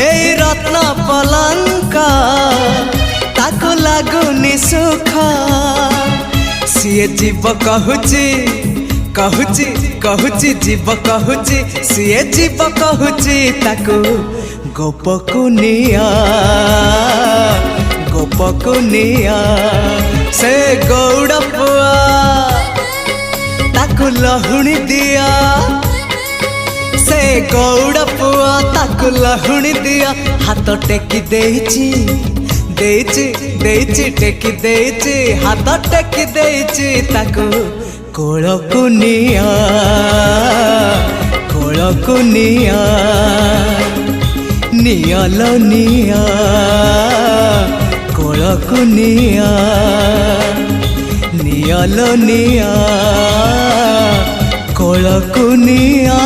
एई रत्न पलंक ताको लागुनी सुख सीए जीव कहूची कहूची कहूची जीव कहूची सीए जीव कहूची ताको गोपकुनिया गोपकुनिया से गौड़ पुआ ताको लहुणी दिया से गौड़ पुआ ताको लहुणी दिया हाथ टेकी देइची देइची देइची टेकी देइची हाथ टेकी देइची ताको कोलकुनिया कोलकुनिया नियालो निया कोलकुनिया नियालो निया कोलकुनिया।